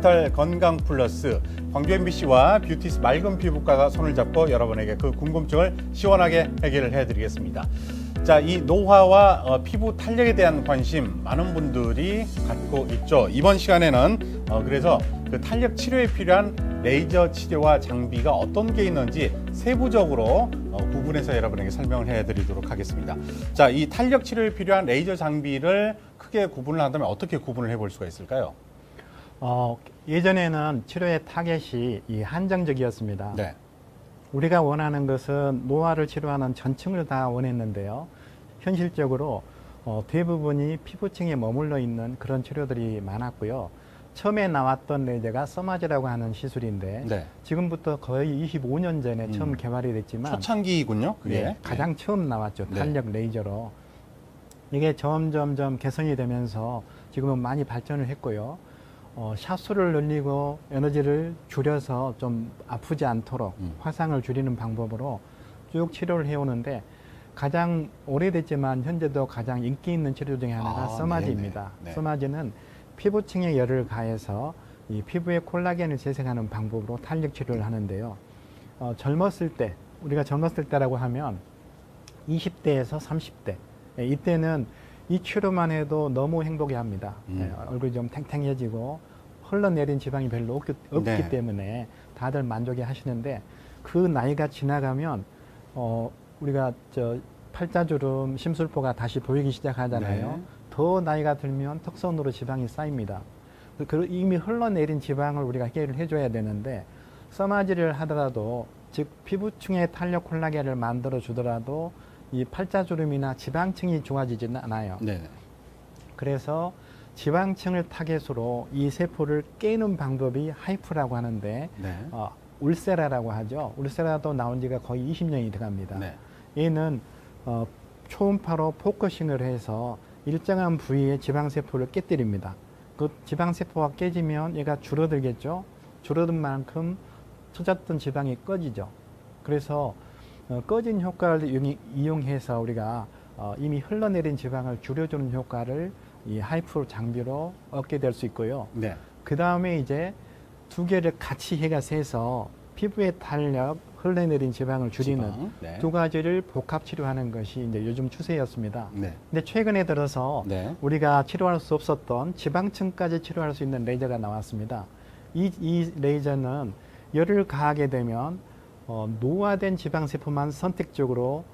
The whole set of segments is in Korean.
디지털 건강 플러스 광주 MBC와 뷰티스 맑은 피부과가 손을 잡고 여러분에게 그 궁금증을 시원하게 해결을 해드리겠습니다. 자, 이 노화와 피부 탄력에 대한 관심 많은 분들이 갖고 있죠. 이번 시간에는 그래서 그 탄력 치료에 필요한 레이저 치료와 장비가 어떤 게 있는지 세부적으로 구분해서 여러분에게 설명을 해드리도록 하겠습니다. 자, 이 탄력 치료에 필요한 레이저 장비를 크게 구분을 한다면 어떻게 구분을 해볼 수가 있을까요? 예전에는 치료의 타겟이 한정적이었습니다. 네. 우리가 원하는 것은 노화를 치료하는 전층을 다 원했는데요. 현실적으로 대부분이 피부층에 머물러 있는 그런 치료들이 많았고요. 처음에 나왔던 레이저가 서마지라고 하는 시술인데 네. 지금부터 거의 25년 전에 처음 개발이 됐지만 초창기군요. 그게. 네, 가장 처음 나왔죠. 네. 탄력 레이저로. 이게 점점 개선이 되면서 지금은 많이 발전을 했고요. 샷수를 늘리고 에너지를 줄여서 좀 아프지 않도록 화상을 줄이는 방법으로 쭉 치료를 해오는데 가장 오래됐지만 현재도 가장 인기 있는 치료 중에 하나가 서마지입니다. 네. 서마지는 피부층에 열을 가해서 이 피부의 콜라겐을 재생하는 방법으로 탄력 치료를 하는데요. 젊었을 때, 우리가 젊었을 때라고 하면 20대에서 30대, 이때는 이 치료만 해도 너무 행복해합니다. 얼굴이 좀 탱탱해지고 흘러내린 지방이 별로 없기 네. 때문에 다들 만족해 하시는데 그 나이가 지나가면 우리가 팔자주름, 심술포가 다시 보이기 시작하잖아요. 네. 더 나이가 들면 턱선으로 지방이 쌓입니다. 이미 흘러내린 지방을 우리가 해결을 해줘야 되는데 서마지를 하더라도 즉 피부층의 탄력 콜라겐을 만들어 주더라도 이 팔자주름이나 지방층이 좋아지지는 않아요. 네. 그래서 지방층을 타겟으로 이 세포를 깨는 방법이 하이프라고 하는데 네. 울세라라고 하죠. 울세라도 나온 지가 거의 20년이 돼갑니다. 네. 얘는 초음파로 포커싱을 해서 일정한 부위의 지방세포를 깨뜨립니다. 그 지방세포가 깨지면 얘가 줄어들겠죠. 줄어든 만큼 처졌던 지방이 꺼지죠. 그래서 꺼진 효과를 이용해서 우리가 이미 흘러내린 지방을 줄여주는 효과를 이 하이프 장비로 얻게 될 수 있고요. 네. 그 다음에 이제 두 개를 같이 해가 세서 피부의 탄력, 흘러내린 지방을 줄이는 지방, 네. 두 가지를 복합 치료하는 것이 이제 요즘 추세였습니다. 네. 근데 최근에 들어서 네. 우리가 치료할 수 없었던 지방층까지 치료할 수 있는 레이저가 나왔습니다. 이 레이저는 열을 가하게 되면 노화된 지방세포만 선택적으로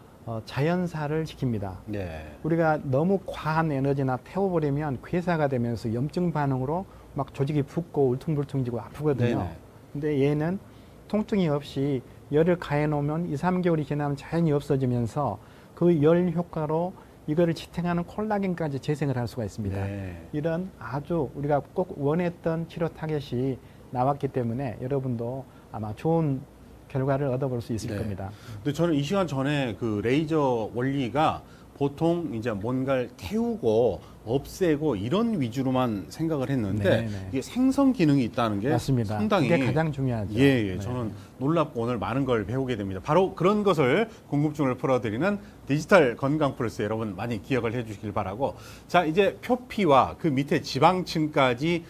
자연사를 시킵니다. 네. 우리가 너무 과한 에너지나 태워버리면 괴사가 되면서 염증 반응으로 막 조직이 붓고 울퉁불퉁지고 아프거든요. 네네. 근데 얘는 통증이 없이 열을 가해 놓으면 2, 3개월이 지나면 자연히 없어지면서 그 열 효과로 이거를 지탱하는 콜라겐까지 재생을 할 수가 있습니다. 네. 이런 아주 우리가 꼭 원했던 치료 타겟이 나왔기 때문에 여러분도 아마 좋은 결과를 얻어볼 수 있을 네. 겁니다. 근데 저는 이 시간 전에 그 레이저 원리가 보통 이제 뭔가를 태우고 없애고 이런 위주로만 생각을 했는데 네네. 이게 생성 기능이 있다는 게 맞습니다. 상당히 그게 가장 중요하죠. 예, 네. 저는 놀랍고 오늘 많은 걸 배우게 됩니다. 바로 그런 것을 궁금증을 풀어드리는 디지털 건강 플러스 여러분 많이 기억을 해주시길 바라고. 자, 이제 표피와 그 밑에 지방층까지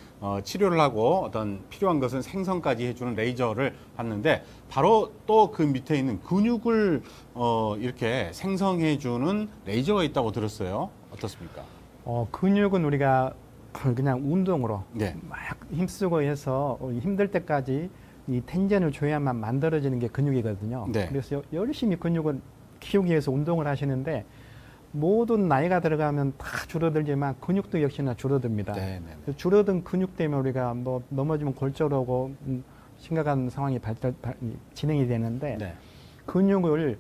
치료를 하고 어떤 필요한 것은 생성까지 해주는 레이저를 봤는데 바로 또 그 밑에 있는 근육을 이렇게 생성해주는 레이저가 있다고 들었어요. 어떻습니까? 근육은 우리가 그냥 운동으로 네. 막 힘쓰고 해서 힘들 때까지 이 텐전을 줘야만 만들어지는 게 근육이거든요. 네. 그래서 열심히 근육을 키우기 위해서 운동을 하시는데 모든 나이가 들어가면 다 줄어들지만 근육도 역시나 줄어듭니다. 네, 네. 그래서 줄어든 근육 때문에 우리가 뭐 넘어지면 골절하고 심각한 상황이 진행이 되는데 네. 근육을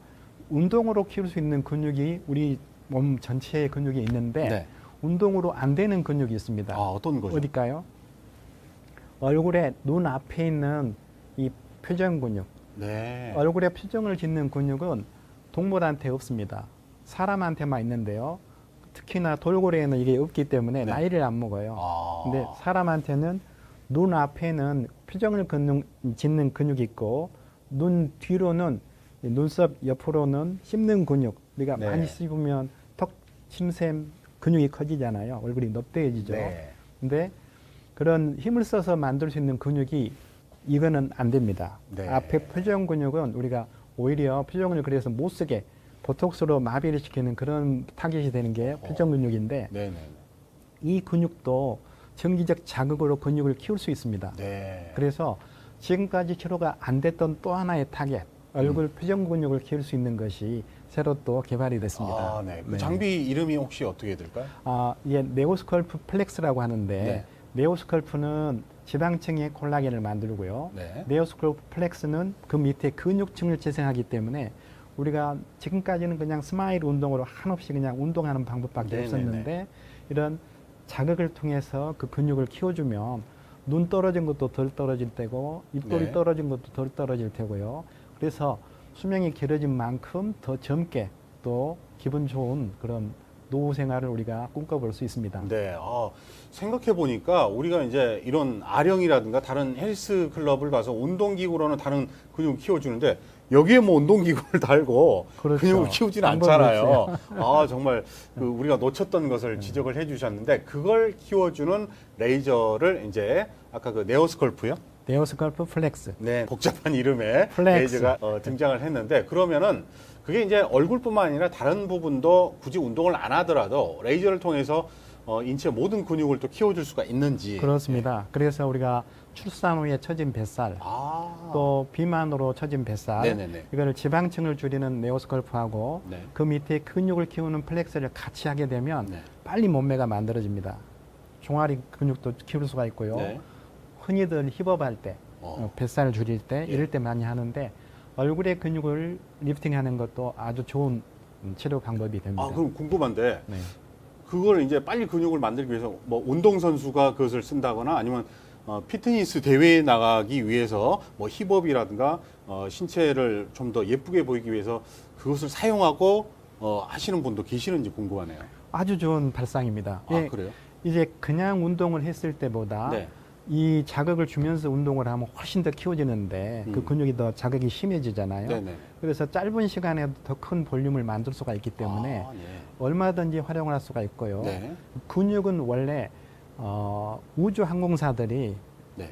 운동으로 키울 수 있는 근육이 우리 몸 전체의 근육이 있는데 네. 운동으로 안 되는 근육이 있습니다. 어떤 거죠? 어딜까요? 얼굴에 눈 앞에 있는 이 표정 근육. 네. 얼굴에 표정을 짓는 근육은 동물한테 없습니다. 사람한테만 있는데요. 특히나 돌고래에는 이게 없기 때문에 네. 나이를 안 먹어요. 아. 근데 사람한테는 눈 앞에는 표정을 짓는 근육이 있고 눈 뒤로는 눈썹 옆으로는 씹는 근육. 우리가 네. 많이 씹으면 턱 침샘 근육이 커지잖아요. 얼굴이 넙대해지죠. 네. 근데 그런 힘을 써서 만들 수 있는 근육이 이거는 안 됩니다. 네. 앞에 표정 근육은 우리가 오히려 표정 근육 그래서 못 쓰게 보톡스로 마비를 시키는 그런 타겟이 되는 게 표정 근육인데 네네. 이 근육도 정기적 자극으로 근육을 키울 수 있습니다. 네. 그래서 지금까지 치료가 안 됐던 또 하나의 타겟, 얼굴 표정 근육을 키울 수 있는 것이 새로 또 개발이 됐습니다. 아, 네. 그 장비 이름이 혹시 어떻게 될까요? 이게 네오스컬프 플렉스라고 하는데 네. 네오스컬프는 지방층의 콜라겐을 만들고요. 네. 네오스컬프 플렉스는 그 밑에 근육층을 재생하기 때문에 우리가 지금까지는 그냥 스마일 운동으로 한없이 그냥 운동하는 방법밖에 네네네. 없었는데 이런 자극을 통해서 그 근육을 키워주면 눈 떨어진 것도 덜 떨어질 테고 입꼬리 네. 떨어진 것도 덜 떨어질 테고요. 그래서 수명이 길어진 만큼 더 젊게 또 기분 좋은 그런 노후 생활을 우리가 꿈꿔볼 수 있습니다. 네. 생각해 보니까 우리가 이제 이런 아령이라든가 다른 헬스 클럽을 가서 운동기구로는 다른 근육을 키워주는데 여기에 뭐 운동기구를 달고 그렇죠. 근육을 키우지는 방법이 않잖아요. 정말 그 우리가 놓쳤던 것을 지적을 해 주셨는데 그걸 키워주는 레이저를 이제 아까 그 네오스컬프요? 네오스컬프 플렉스. 네, 복잡한 이름의 플렉스. 레이저가 등장을 했는데 그러면은 그게 이제 얼굴뿐만 아니라 다른 부분도 굳이 운동을 안 하더라도 레이저를 통해서 인체 모든 근육을 또 키워줄 수가 있는지. 그렇습니다. 그래서 우리가 출산 후에 처진 뱃살, 또 비만으로 처진 뱃살, 네네네. 이거를 지방층을 줄이는 네오스컬프하고 네. 그 밑에 근육을 키우는 플렉스를 같이 하게 되면 네. 빨리 몸매가 만들어집니다. 종아리 근육도 키울 수가 있고요. 네. 흔히들 힙업할 때, 뱃살을 줄일 때, 예. 이럴 때 많이 하는데 얼굴의 근육을 리프팅하는 것도 아주 좋은 치료 방법이 됩니다. 그럼 궁금한데 네. 그걸 이제 빨리 근육을 만들기 위해서 뭐 운동선수가 그것을 쓴다거나 아니면 피트니스 대회에 나가기 위해서 뭐 힙업이라든가 신체를 좀 더 예쁘게 보이기 위해서 그것을 사용하고 하시는 분도 계시는지 궁금하네요. 아주 좋은 발상입니다. 그래요? 이제 그냥 운동을 했을 때보다 네. 이 자극을 주면서 운동을 하면 훨씬 더 키워지는데 그 근육이 더 자극이 심해지잖아요. 네네. 그래서 짧은 시간에 더 큰 볼륨을 만들 수가 있기 때문에 네. 얼마든지 활용을 할 수가 있고요. 네. 근육은 원래 우주 항공사들이 네.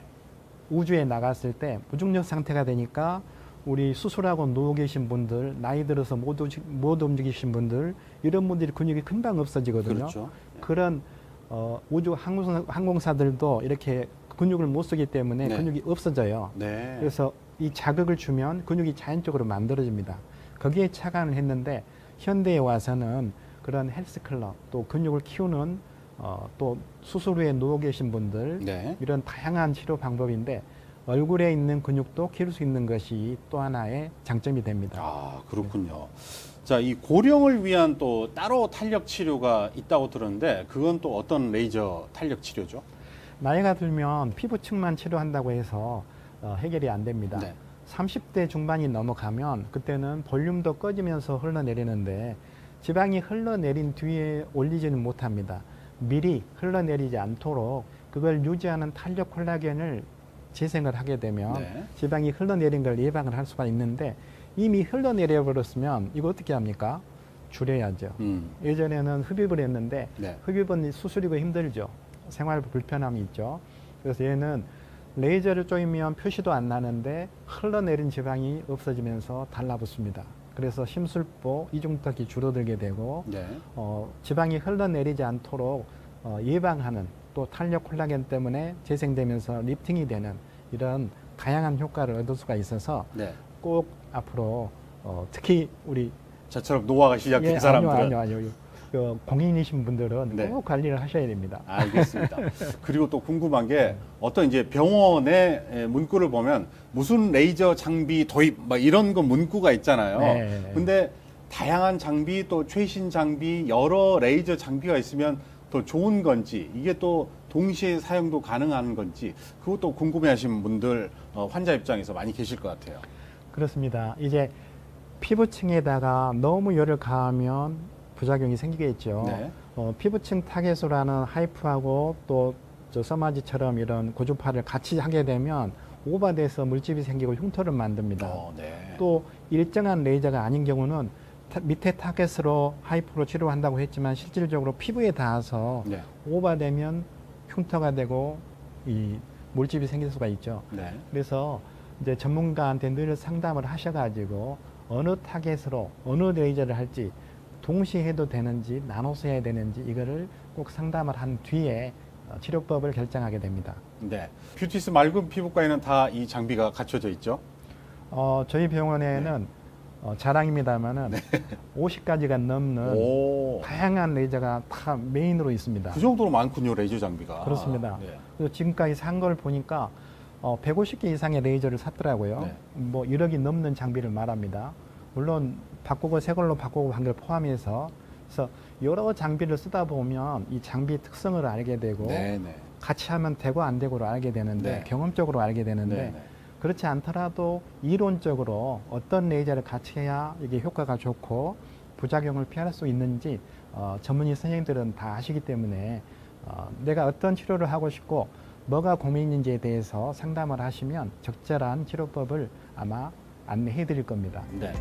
우주에 나갔을 때 무중력 상태가 되니까 우리 수술하고 누워 계신 분들, 나이 들어서 못 움직이신 분들, 이런 분들이 근육이 금방 없어지거든요. 그렇죠. 그런 우주 항공사들도 이렇게 근육을 못 쓰기 때문에 네. 근육이 없어져요. 네. 그래서 이 자극을 주면 근육이 자연적으로 만들어집니다. 거기에 착안을 했는데 현대에 와서는 그런 헬스클럽 또 근육을 키우는 또 수술 후에 누워 계신 분들 네. 이런 다양한 치료 방법인데 얼굴에 있는 근육도 키울 수 있는 것이 또 하나의 장점이 됩니다. 그렇군요. 자, 이 고령을 위한 또 따로 탄력 치료가 있다고 들었는데 그건 또 어떤 레이저 탄력 치료죠? 나이가 들면 피부층만 치료한다고 해서 해결이 안 됩니다. 네. 30대 중반이 넘어가면 그때는 볼륨도 꺼지면서 흘러내리는데 지방이 흘러내린 뒤에 올리지는 못합니다. 미리 흘러내리지 않도록 그걸 유지하는 탄력 콜라겐을 재생을 하게 되면 네. 지방이 흘러내린 걸 예방을 할 수가 있는데 이미 흘러내려 버렸으면 이거 어떻게 합니까? 줄여야죠. 예전에는 흡입을 했는데 네. 흡입은 수술이고 힘들죠. 생활 불편함이 있죠. 그래서 얘는 레이저를 쪼이면 표시도 안 나는데 흘러내린 지방이 없어지면서 달라붙습니다. 그래서 심술보, 이중턱이 줄어들게 되고 네. 지방이 흘러내리지 않도록 예방하는 또 탄력 콜라겐 때문에 재생되면서 리프팅이 되는 이런 다양한 효과를 얻을 수가 있어서 네. 꼭 앞으로 특히 우리 저처럼 노화가 시작된 사람들은 아니요. 공인이신 분들은 네. 꼭 관리를 하셔야 됩니다. 알겠습니다. 그리고 또 궁금한 게 어떤 이제 병원의 문구를 보면 무슨 레이저 장비 도입 막 이런 거 문구가 있잖아요. 네. 근데 다양한 장비 또 최신 장비 여러 레이저 장비가 있으면 더 좋은 건지 이게 또 동시에 사용도 가능한 건지 그것도 궁금해하시는 분들 환자 입장에서 많이 계실 것 같아요. 그렇습니다. 이제 피부층에다가 너무 열을 가하면 부작용이 생기겠죠. 네. 피부층 타겟으로 하는 하이프하고 또 저 서마지처럼 이런 고주파를 같이 하게 되면 오버돼서 물집이 생기고 흉터를 만듭니다. 네. 또 일정한 레이저가 아닌 경우는 밑에 타겟으로 하이프로 치료한다고 했지만 실질적으로 피부에 닿아서 네. 오버되면 흉터가 되고 이 몰집이 생길 수가 있죠. 네. 그래서 이제 전문가한테 늘 상담을 하셔가지고 어느 타겟으로 어느 레이저를 할지 동시에 해도 되는지 나눠서 해야 되는지 이거를 꼭 상담을 한 뒤에 치료법을 결정하게 됩니다. 네. 뷰티스 맑은 피부과에는 다 이 장비가 갖춰져 있죠? 저희 병원에는 자랑입니다만은 50가지가 넘는 오. 다양한 레이저가 다 메인으로 있습니다. 그 정도로 많군요, 레이저 장비가. 그렇습니다. 네. 그래서 지금까지 산 걸 보니까 150개 이상의 레이저를 샀더라고요. 네. 뭐 1억이 넘는 장비를 말합니다. 물론 바꾸고 새 걸로 바꾸고 한 걸 포함해서 그래서 여러 장비를 쓰다 보면 이 장비의 특성을 알게 되고 네, 네. 같이 하면 되고 안 되고를 알게 되는데 네. 경험적으로 알게 되는데 네, 네. 그렇지 않더라도 이론적으로 어떤 레이저를 같이 해야 이게 효과가 좋고 부작용을 피할 수 있는지 전문의 선생님들은 다 아시기 때문에 내가 어떤 치료를 하고 싶고 뭐가 고민인지에 대해서 상담을 하시면 적절한 치료법을 아마 안내해 드릴 겁니다. 네.